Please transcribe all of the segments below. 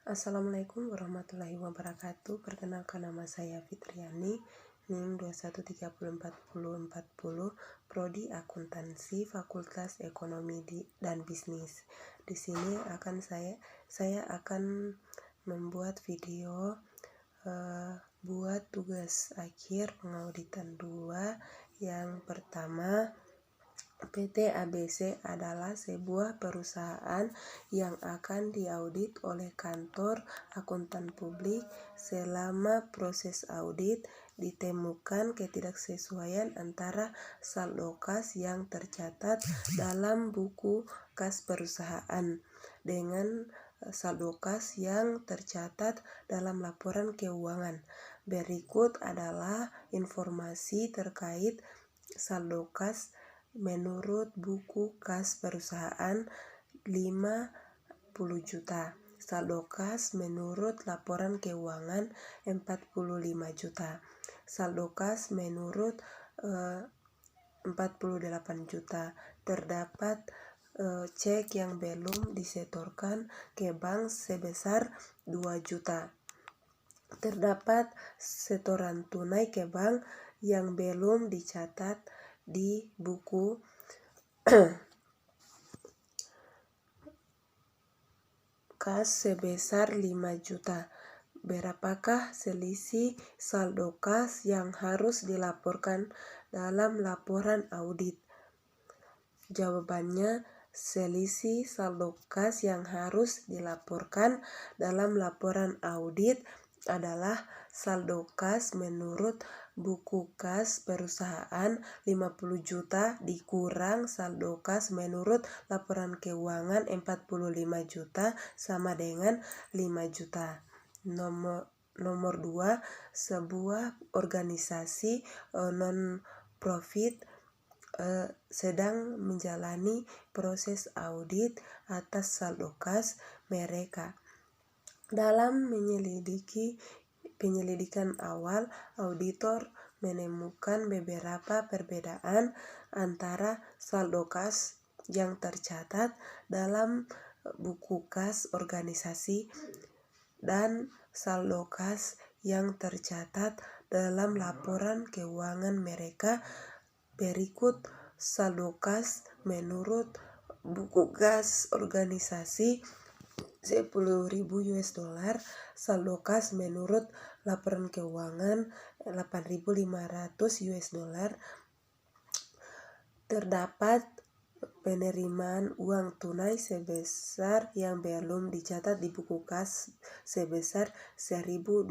Assalamualaikum warahmatullahi wabarakatuh. Perkenalkan, nama saya Fitriani, NIM 21304040, Prodi Akuntansi, Fakultas Ekonomi dan Bisnis. Di sini saya akan membuat video buat tugas akhir pengauditan 2. Yang pertama, PT ABC adalah sebuah perusahaan yang akan diaudit oleh kantor akuntan publik. Selama proses audit ditemukan ketidaksesuaian antara saldo kas yang tercatat dalam buku kas perusahaan dengan saldo kas yang tercatat dalam laporan keuangan. Berikut adalah informasi terkait saldo kas menurut buku kas perusahaan: 50 juta. Saldo kas menurut laporan keuangan 45 juta. Saldo kas menurut 48 juta. Terdapat cek yang belum disetorkan ke bank sebesar 2 juta. Terdapat setoran tunai ke bank yang belum dicatat di buku kas sebesar 5 juta. Berapakah selisih saldo kas yang harus dilaporkan dalam laporan audit? Jawabannya, selisih saldo kas yang harus dilaporkan dalam laporan audit adalah saldo kas menurut buku kas perusahaan 50 juta dikurang saldo kas menurut laporan keuangan 45 juta sama dengan 5 juta. Nomor 2, sebuah organisasi non-profit sedang menjalani proses audit atas saldo kas mereka. Dalam penyelidikan awal, auditor menemukan beberapa perbedaan antara saldo kas yang tercatat dalam buku kas organisasi dan saldo kas yang tercatat dalam laporan keuangan mereka. Berikut saldo kas menurut buku kas organisasi $10.000, saldo kas menurut laporan keuangan $8.500. Terdapat penerimaan uang tunai sebesar yang belum dicatat di buku kas sebesar $1.200.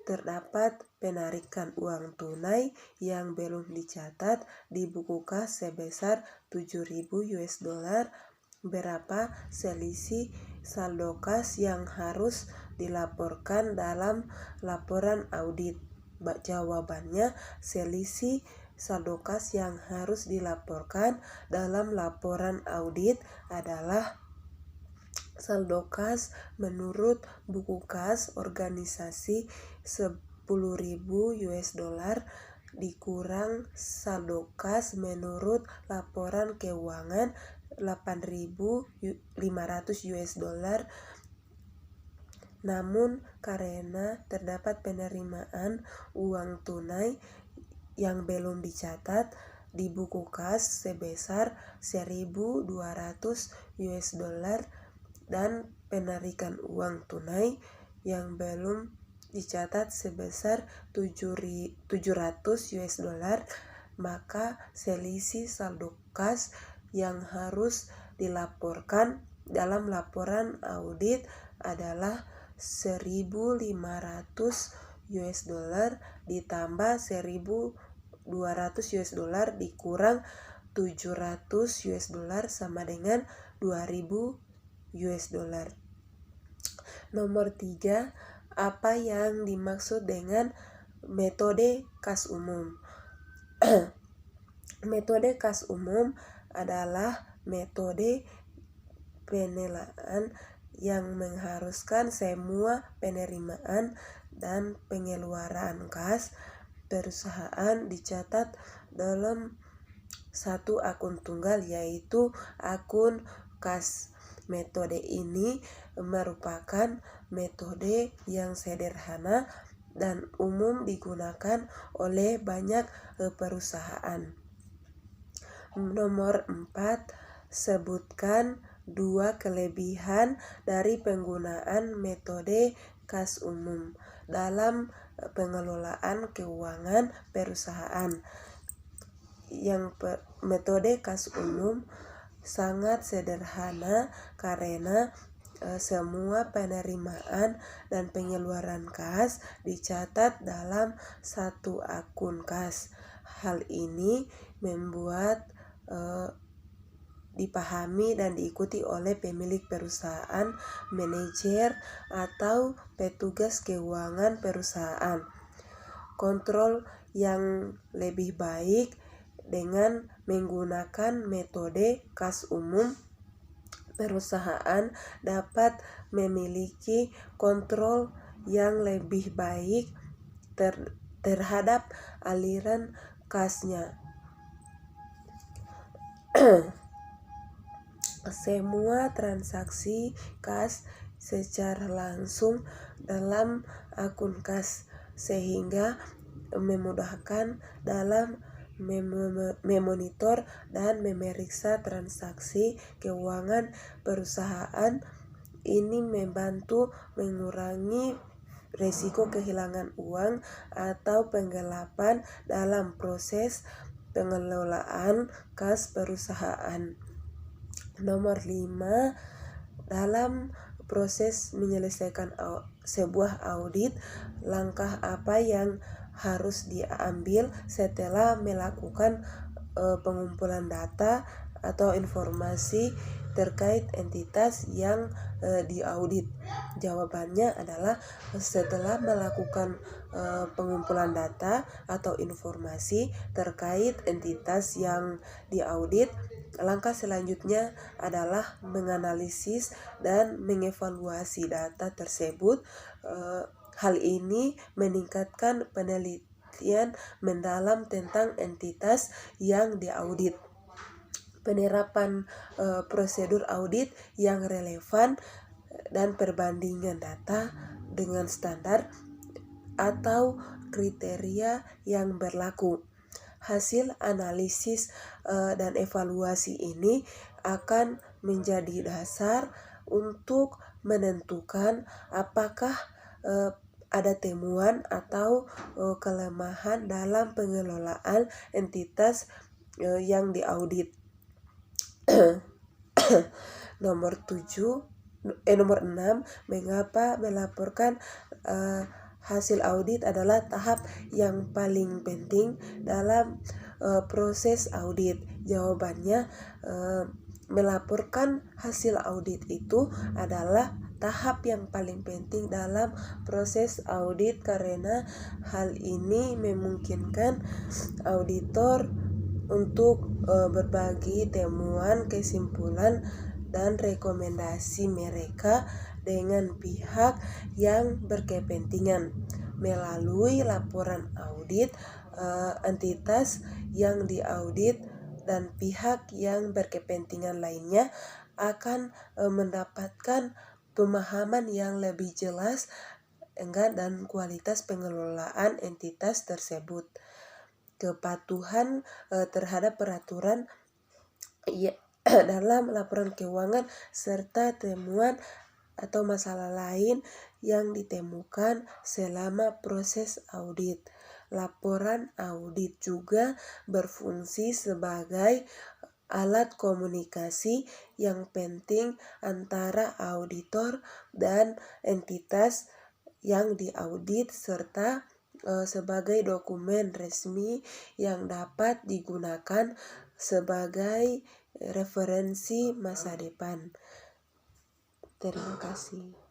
Terdapat penarikan uang tunai yang belum dicatat di buku kas sebesar $7.000. Berapa selisih saldo kas yang harus dilaporkan dalam laporan audit? Jawabannya, selisih saldo kas yang harus dilaporkan dalam laporan audit adalah saldo kas menurut buku kas organisasi $10.000 dikurang saldo kas menurut laporan keuangan $8.500. Namun karena terdapat penerimaan uang tunai yang belum dicatat di buku kas sebesar $1.200 dan penarikan uang tunai yang belum dicatat sebesar $700, maka selisih saldo kas yang harus dilaporkan dalam laporan audit adalah $1.500 ditambah $1.200 dikurang $700 sama dengan $2.000. Nomor 3, apa yang dimaksud dengan metode kas umum? Metode kas umum adalah metode penilaian yang mengharuskan semua penerimaan dan pengeluaran kas perusahaan dicatat dalam satu akun tunggal, yaitu akun kas. Metode ini merupakan metode yang sederhana dan umum digunakan oleh banyak perusahaan. Nomor 4, sebutkan 2 kelebihan dari penggunaan metode kas umum dalam pengelolaan keuangan perusahaan. Metode kas umum sangat sederhana karena semua penerimaan dan pengeluaran kas dicatat dalam satu akun kas. Hal ini membuat dipahami dan diikuti oleh pemilik perusahaan, manajer, atau petugas keuangan perusahaan. Kontrol yang lebih baik dengan menggunakan metode kas umum, perusahaan dapat memiliki kontrol yang lebih baik terhadap aliran kasnya. Semua transaksi kas secara langsung dalam akun kas, sehingga memudahkan dalam memonitor dan memeriksa transaksi keuangan perusahaan. Ini membantu mengurangi risiko kehilangan uang atau penggelapan dalam proses pengelolaan kas perusahaan. Nomor 5, dalam proses menyelesaikan sebuah audit, langkah apa yang harus diambil setelah melakukan pengumpulan data atau informasi terkait entitas yang diaudit? Jawabannya adalah setelah melakukan pengumpulan data atau informasi terkait entitas yang diaudit, langkah selanjutnya adalah menganalisis dan mengevaluasi data tersebut. Hal ini meningkatkan penelitian mendalam tentang entitas yang diaudit. Penerapan prosedur audit yang relevan dan perbandingan data dengan standar atau kriteria yang berlaku. Hasil analisis dan evaluasi ini akan menjadi dasar untuk menentukan apakah ada temuan atau kelemahan dalam pengelolaan entitas yang diaudit. Nomor 6, mengapa melaporkan hasil audit adalah tahap yang paling penting dalam proses audit? Jawabannya, melaporkan hasil audit itu adalah tahap yang paling penting dalam proses audit karena hal ini memungkinkan auditor untuk berbagi temuan, kesimpulan, dan rekomendasi mereka dengan pihak yang berkepentingan. Melalui laporan audit, entitas yang diaudit dan pihak yang berkepentingan lainnya akan mendapatkan pemahaman yang lebih jelas dan kualitas pengelolaan entitas tersebut. Kepatuhan terhadap peraturan dalam laporan keuangan serta temuan atau masalah lain yang ditemukan selama proses audit. Laporan audit juga berfungsi sebagai alat komunikasi yang penting antara auditor dan entitas yang diaudit serta sebagai dokumen resmi yang dapat digunakan sebagai referensi masa depan. Terima kasih.